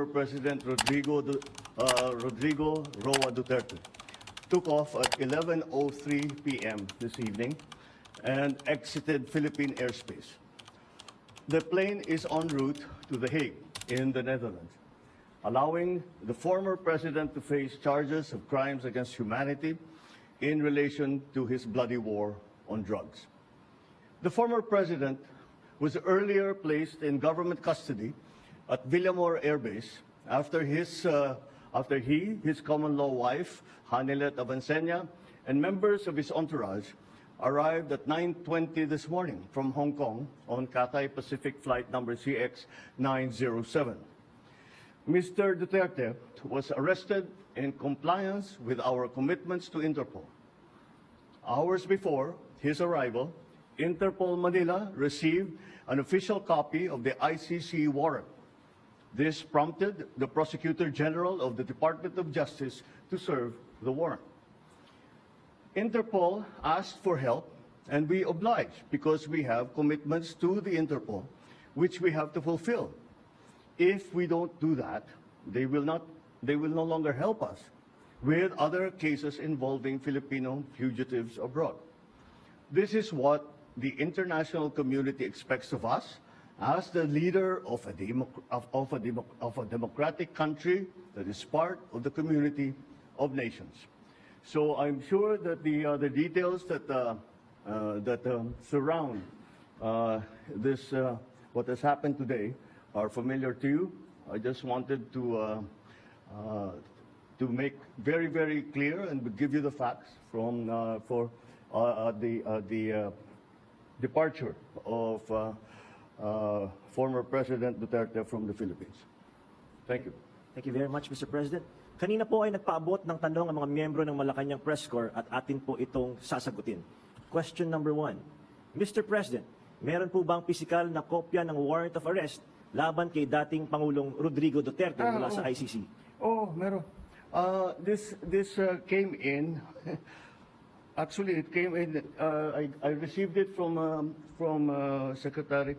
President Rodrigo Roa Duterte took off at 11:03 p.m. this evening and exited Philippine airspace. The plane is en route to The Hague in the Netherlands, allowing the former president to face charges of crimes against humanity in relation to his bloody war on drugs. The former president was earlier placed in government custody at Villamor Air Base after his common-law wife, Hanilet Avancenia, and members of his entourage arrived at 9:20 this morning from Hong Kong on Cathay Pacific flight number CX-907. Mr. Duterte was arrested in compliance with our commitments to Interpol. Hours before his arrival, Interpol Manila received an official copy of the ICC warrant. This prompted the Prosecutor General of the Department of Justice to serve the warrant. Interpol asked for help, and we obliged because we have commitments to the Interpol, which we have to fulfill. If we don't do that, they will no longer help us with other cases involving Filipino fugitives abroad. This is what the international community expects of us as the leader of a democratic country that is part of the community of nations. So I'm sure that the details that surround this what has happened today are familiar to you. I just wanted to make very, very clear and give you the facts from for the departure of former President Duterte from the Philippines. Thank you. Thank you very much, Mr. President. Kanina po ay nagpaabot ng tanong ang mga miyembro ng Malacanang Press Corps at atin po itong sasagutin. Question number 1. Mr. President, meron po bang pisikal na kopya ng warrant of arrest laban kay dating Pangulong Rodrigo Duterte mula sa ICC? Oh, meron. This came in. Actually, it came in. I received it from Secretary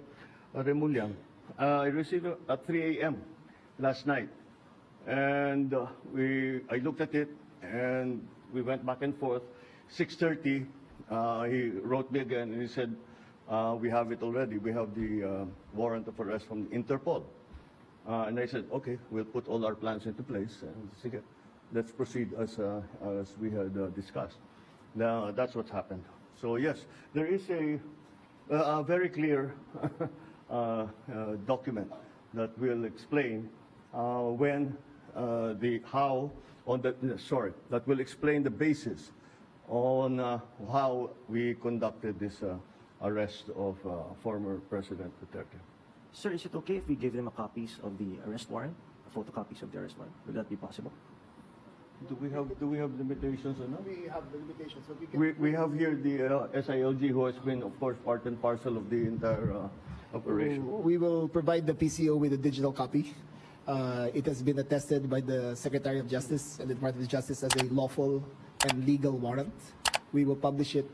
Remuliang. I received it at 3 a.m. last night, and I looked at it, and we went back and forth. 6:30, he wrote me again, and he said, "We have it already. We have the warrant of arrest from Interpol." And I said, "Okay, we'll put all our plans into place, and let's proceed as we had discussed." Now, that's what happened. So yes, there is a very clear document that will explain that will explain the basis on how we conducted this arrest of former President Duterte. Sir, is it okay if we give them copies of the arrest warrant, photocopies of the arrest warrant? Will that be possible? Do we have limitations or not? We have the limitations. So We have here the SILG, who has been, of course, part and parcel of the entire operation. we will provide the PCO with a digital copy. It has been attested by the Secretary of Justice and the Department of Justice as a lawful and legal warrant. We will publish it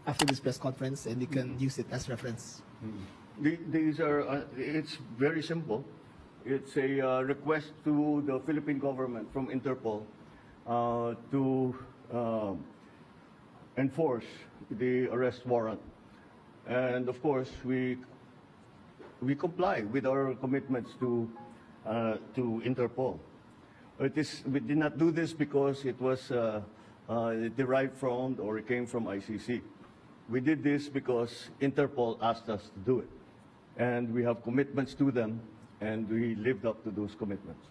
after this press conference, and you can use it as reference. These are, it's very simple. It's a request to the Philippine government from Interpol to enforce the arrest warrant. And of course, we comply with our commitments to Interpol. We did not do this because it was derived from or it came from ICC. We did this because Interpol asked us to do it. And we have commitments to them, and we lived up to those commitments.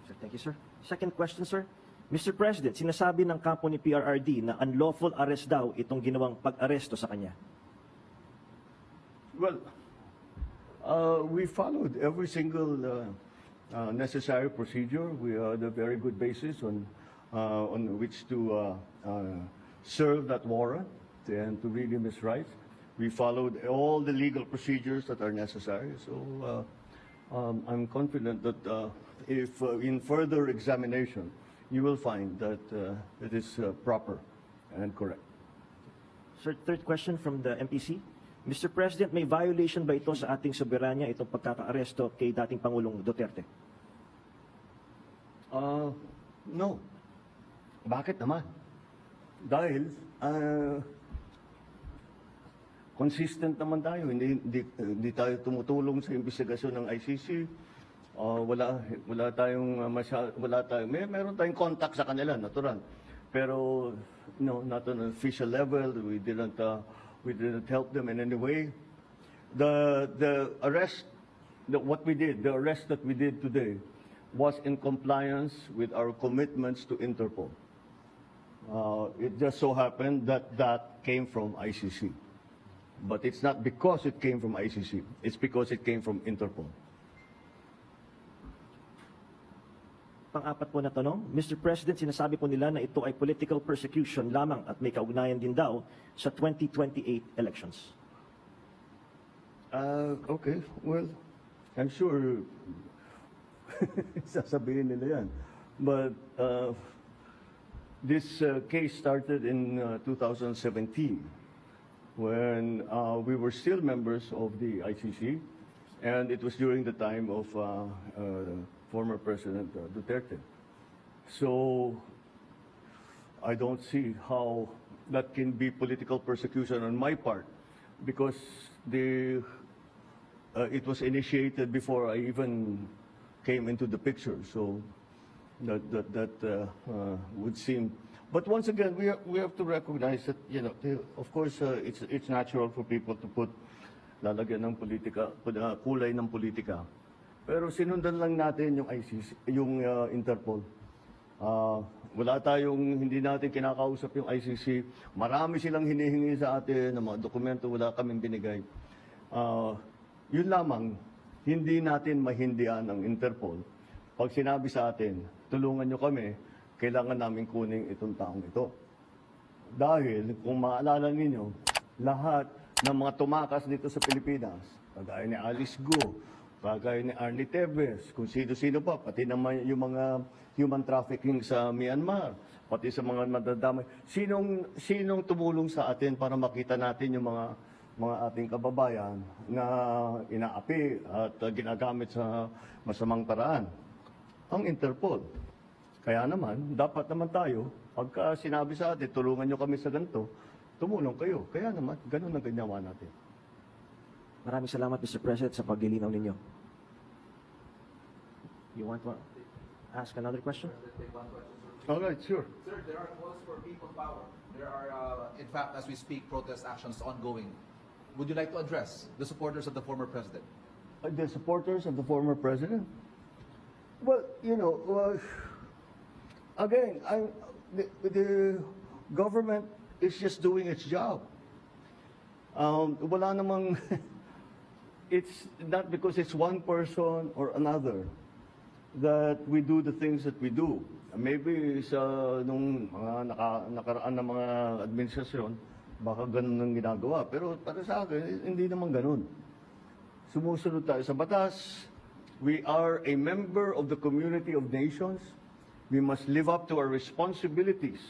Sir, thank you, sir. Second question, sir. Mr. President, sinasabi ng kampo ni PRRD na unlawful arrest daw itong ginawang pag-aresto sa kanya. Well, we followed every single necessary procedure. We had a very good basis on which to serve that warrant and to read him his rights. We followed all the legal procedures that are necessary. So I'm confident that if in further examination, you will find that it is proper and correct. Sir, third question from the MPC. Mr. President, may violation ba ito sa ating soberanya, itong pagkaka-aresto kay dating Pangulong Duterte? No. Bakit naman? Dahil consistent naman tayo. Hindi tayo tumutulong sa investigasyon ng ICC. Wala tayong meron tayong contact sa kanila, natural. Pero no, not on an official level. We didn't help them in any way. The arrest the arrest that we did today was in compliance with our commitments to Interpol. It just so happened that came from ICC. But it's not because it came from ICC. It's because it came from Interpol. Pang-apat po na tanong, Mr. President, sinasabi po nila na ito ay political persecution lamang at may kaugnayan din daw sa 2028 elections. Okay, well, I'm sure sasabihin nila yan. But this case started in 2017 when we were still members of the ICC, and it was during the time of former President Duterte. So I don't see how that can be political persecution on my part, because it was initiated before I even came into the picture. So that would seem. But once again, we have to recognize that, you know, of course, it's natural for people to put lalagyan ng politika, kulay ng politika. Pero sinundan lang natin yung ICC, yung Interpol. Hindi natin kinakausap yung ICC. Marami silang hinihingi sa atin ng mga dokumento, wala kaming binigay. Yun lamang, hindi natin mahindian ang Interpol. Pag sinabi sa atin, tulungan nyo kami, kailangan namin kunin itong taong ito. Dahil, kung maalala ninyo, lahat ng mga tumakas dito sa Pilipinas, kagaya ni Alice Go, kagaya ni Arnie Tevez, kung sino-sino pa, pati naman yung mga human trafficking sa Myanmar, pati sa mga madadamay. Sinong tumulong sa atin para makita natin yung mga ating kababayan na inaapi at ginagamit sa masamang paraan? Ang Interpol. Kaya naman, dapat naman tayo, pagka sinabi sa atin, tulungan nyo kami sa ganito, tumulong kayo. Kaya naman, ganun ang ginawa natin. Maraming salamat, Mr. President, sa paglilinaw ninyo. You want to ask another question? All right, sure. Sir, there are calls for people power. There are, in fact, as we speak, protest actions ongoing. Would you like to address the supporters of the former president? The supporters of the former president? Well, you know, again, the government is just doing its job. Wala namang, it's not because it's one person or another that we do the things that we do. Maybe nung mga nakaraan na mga administrasyon, baka ganun ang ginagawa. Pero para sa akin, hindi naman ganun. Sumusunod tayo sa batas. We are a member of the community of nations. We must live up to our responsibilities,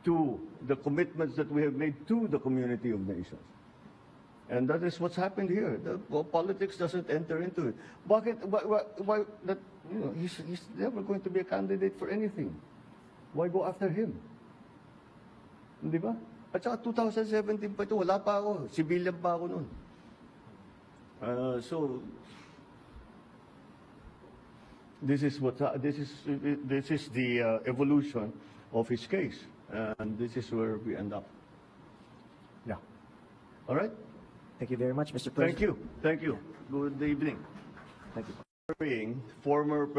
to the commitments that we have made to the community of nations. And that is what's happened here. Politics doesn't enter into it. Why that, you know, he's never going to be a candidate for anything. Why go after him? Di ba? At saka 2017 pa ito, wala pa ako. Civilian pa ako noon. So this is the evolution of his case, and this is where we end up. Yeah. All right. Thank you very much, Mr. President. Thank you. Thank you. Good evening. Thank you. Former